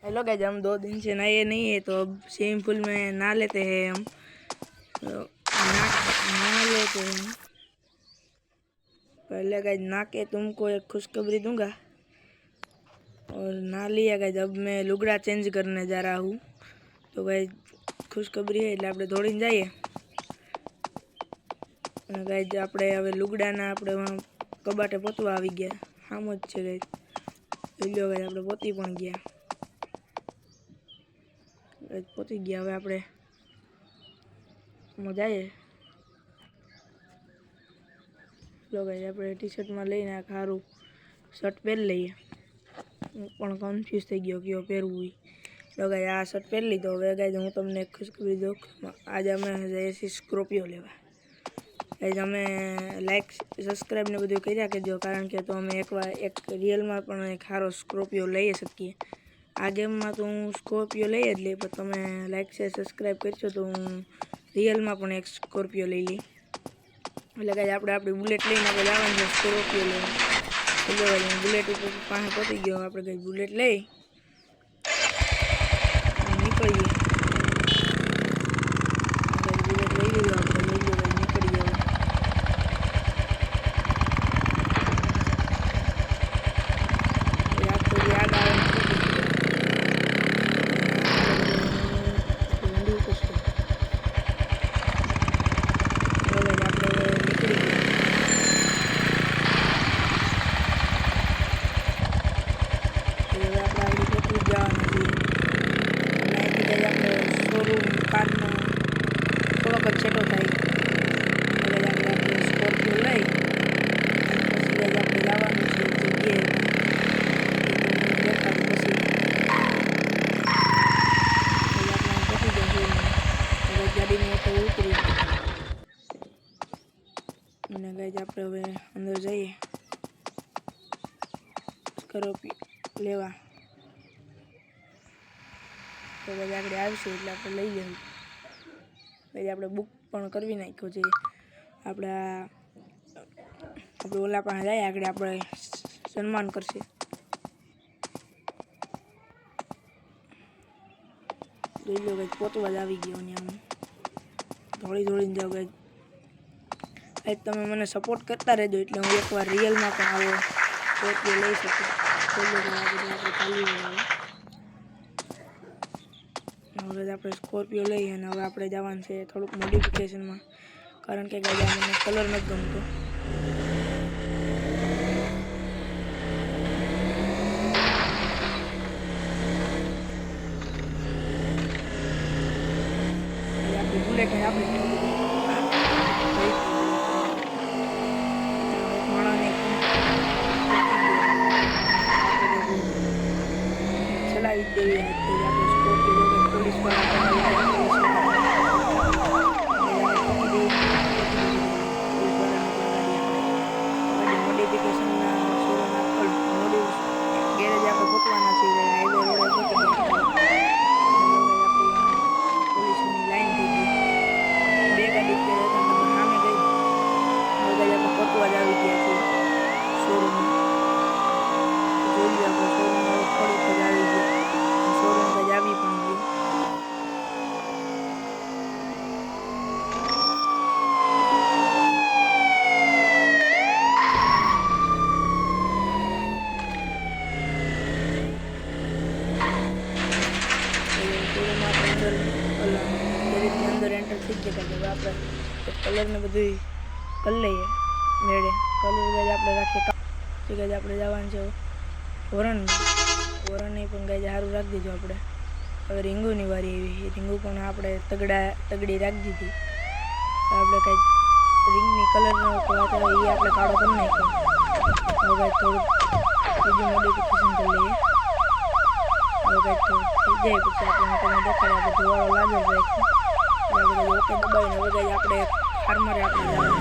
Hello guys, हम 2 दिन से नहाए नहीं है तो अब स्विमिंग पूल में नहा लेते हैं हम। तो नहा लेते हैं। पहले गाइस नहा के तुमको एक खुशखबरी दूंगा। और नहा लिया गाइस, अब मैं लुगड़ा चेंज करने जा रहा हूँ। तो गाइस खुशखबरी है એટલે આપણે દોડીને જઈએ। અને ગાइस આપણે હવે લુગડાના આપણે કબાટે પોતવા આવી ગયા। આમ જ છે ગાइस, જોઈ લો ગાइस આપણે પોતી પણ ગયા। પોતી ગયા, હવે આપણે મજાએ લો ગાइस આપણે ટી-શર્ટ માં લઈને આ ખારું શર્ટ પહેરી લઈએ। હું પણ કન્ફ્યુઝ થઈ ગયો કયો પહેરવું ઈ। લો ગાइस આ શર્ટ પહેરી લીધો। હવે ગાइस હું તમને એક ખુશખબરી દઉં, આજે અમે જઈએ છીએ સ્કોર્પિયો લેવા। गाइस અમે લાઈક સબસ્ક્રાઇબ ને બધું કર્યા કરજો, કારણ કે તો અમે એકવાર એક રિયલમાં પણ એક સારો સ્કોર્પિયો લઈ શકીએ। આ ગેમમાં તો હું સ્કોર્પિયો લઈ જ લઈ, પણ તમે લાઈક શેર સબસ્ક્રાઇબ કરશો તો હું રિયલમાં પણ એક સ્કોર્પિયો લઈ લઈ। એટલે ગાइस આપણે આપણી બુલેટ લઈને આપણે જવાનું છે સ્કોર્પિયો લેવા। એટલે ગાइस બુલેટ ઉપર પાસે પહોંચી ગયો। આપણે ગાइस બુલેટ લઈ નીકળીએ। બુલેટ લઈ લીધો આપણે, લઈ લો ગાइस નીકળી ગયો। યાદ તો યાદ આવે અને ગાइस આપણે હવે અંદર જઈએ સ્કોર્પિયો લેવા। તો ગાइस આગળ આવશે એટલે આપણે લઈ લઈએ। ગાइस આપણે બુક પણ કરવી નાખ્યો છે। આપણે ઓલા પાસે જાય, આગળ આપણે સન્માન કરશે। જોઈ લો ગાइस પોતવા જ આવી ગયો ને આમ દોડીને જાવ ગાइस। તમે મને સપોર્ટ કરતા રહેજો એટલે હું એકવાર રિયલમાં પણ આવો સ્કોર્પિયો લઈ શકું। હવે આપણે સ્કોર્પિયો લઈ અને હવે આપણે જવાનું છે થોડુંક મોડિફિકેશનમાં, કારણ કે ગાइस આ મને કલર નથી ગમતો। આપણી બુલેટ આપણે ચલાવી દેવી આપણે સ્કોર્પિયો પોલીસ મોડિફિકેશનના ગેરેજ આપણે ગોતવાના છે। હાઈવે રોડે પોલીસની લાઈન થઈ ગઈ, 2 ગાડી સામે ગઈ। હવે આપણે ગોતવા જ આવી ગયા છીએ શોરૂમ। જોઈએ આપણે શોરૂમ થોડુંક જ આવી ગયું, શોરૂમ જ આવી પણ ગયું। અંદર એન્ટર થઈ ગયા। હવે આપણે કલર ને બધું કરી લઈએ મેળે। કલર ગાइस આપણે રાખીએ ગાइस આપણે જવાનું છે વરણની પણ ગાइस સારું રાખી દીધું આપણે। હવે રીંગુની વારી આવી, રીંગુ પણ આપણે તગડી રાખી દીધી। આપણે કાંઈક રીંગની કલરનો વાત આવે એ આપણે કાળો કરી નાખ્યો। હવે થોડુંક બીજું મોડિફિકેશન કરી લઈએ। હવે કાંઈક થઈ જાય પછી આપણે તમને દેખાડે આપણે ધોવાળો લાગેલ રાખ્યો। આપણે ઓકે દબાવીને હવે ગાइस આપણે ફાર્મરે આપણે જવાનું।